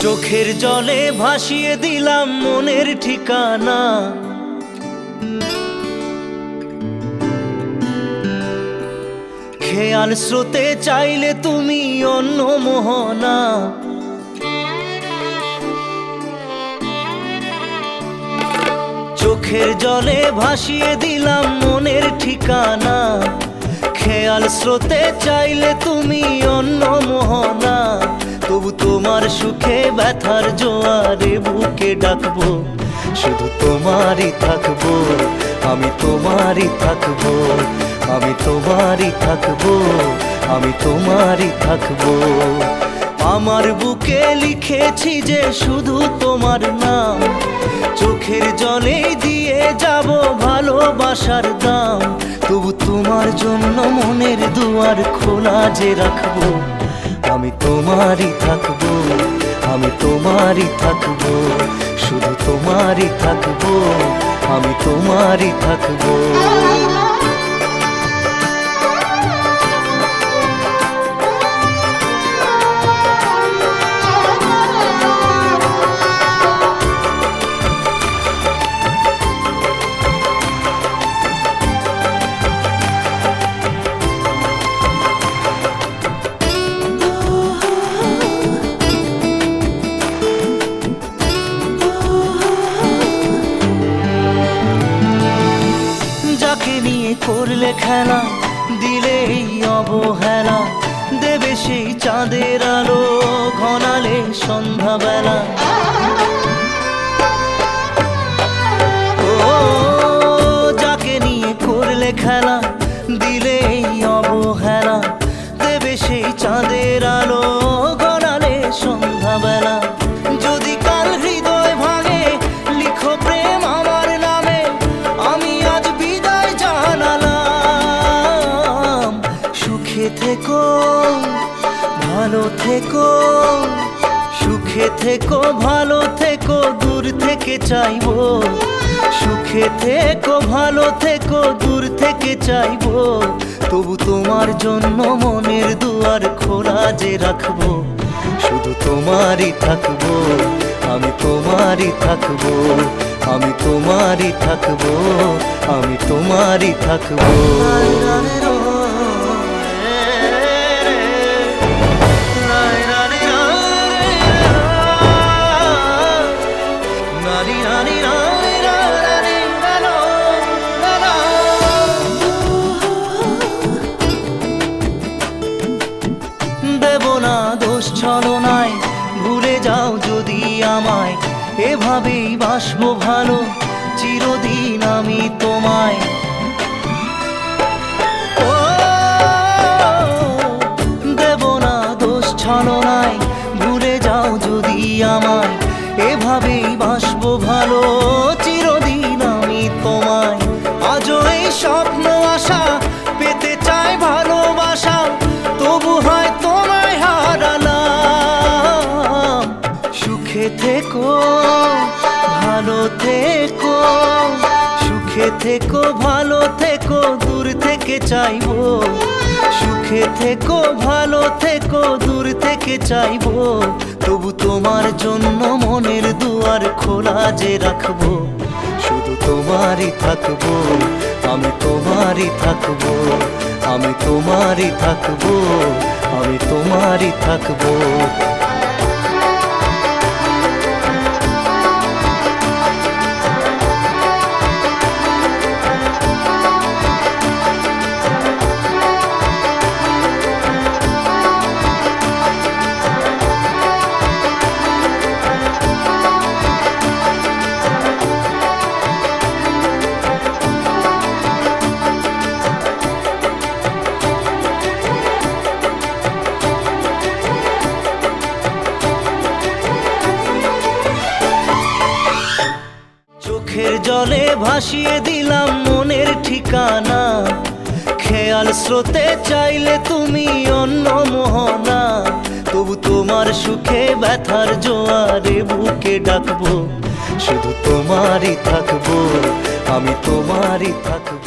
চোখের জলে ভাসিয়ে দিলাম মনের ঠিকানা। খেয়াল স্রোতে চাইলে তুমি অন্য মোহনা। চোখের জলে ভাসিয়ে দিলাম মনের ঠিকানা। খেয়াল স্রোতে চাইলে তুমি অন্য মোহনা। তবু তোমার সুখে ব্যথার জোয়ারে বুকে ডাকবো, শুধু তোমারই থাকবো, আমি তোমারই থাকবো, আমি তোমারই থাকবো, আমি তোমারই থাকবো। আমার বুকে লিখেছি যে শুধু তোমার নাম, চোখের জলে দিয়ে যাব ভালোবাসার দাম। তবু তোমার জন্য মনের দুয়ার খোলা যে রাখবো, আমি তোমারই থাকবো, আমি তোমারই থাকবো, শুধু তোমারই থাকবো, আমি তোমারই থাকবো। করলে খেলা দিলে এই অবহেলা, দেবে সেই চাঁদের আলো ঘনালে সন্ধ্যাবেলা। ও যাকে নিয়ে করলে খেলা দিলে এই অবহেলা, দেবে সেই চাঁদের আলো ঘনালে সন্ধ্যাবেলা। যদি কাল হৃদয় ভাঙে লিখো প্রেম আমার নামে, আমি আজ বিদায় জানালাম। সুখে থেকো ভালো থেকো, সুখে থেকো ভালো থেকো, দূর থেকে চাইবো। সুখে থেকো ভালো থেকো, দূর থেকে চাইবো। তবু তোমার জন্য মনের দুয়ার খোলা যে রাখবো, শুধু তোমারই থাকবো, আমি তোমারই থাকবো, আমি তোমারই থাকবো, আমি তোমারই থাকবো। দেব না দোষ ছলনায়, ভুলে যাও যদি আমায়। এভাবেই বাসবো ভালো চিরদিন আমি তোমায়। ও দেব না দোষ ছলনায়, ভুলে যাও যদি আমায়। এভাবেই বাসবো ভালো চিরদিন আমি তোমায়। আজও এই স্বপ্ন আশা পেতে চাই ভালোবাসা, তবু হয় তোমায় হারালাম। সুখে থেকো ভালো থেকো, সুখে থেকো ভালো থেকো, দূর থেকে চাইবো। সুখে থেকো ভালো থেকো, দূর থেকে চাইবো। তবু তোমার জন্য মনের দুয়ার খোলা যে রাখবো, শুধু তোমারই থাকবো, আমি তোমারই থাকবো, আমি তোমারই থাকবো, আমি তোমারই থাকবো। চোখের জলে ভাসিয়ে দিলাম মনের ঠিকানা। খেয়াল স্রোতে চাইলে তুমি অন্য মোহনা। তবু তোমার সুখে ব্যথার জোয়ারে বুকে ডাকবো, শুধু তোমারই থাকবো, আমি তোমারই থাকবো।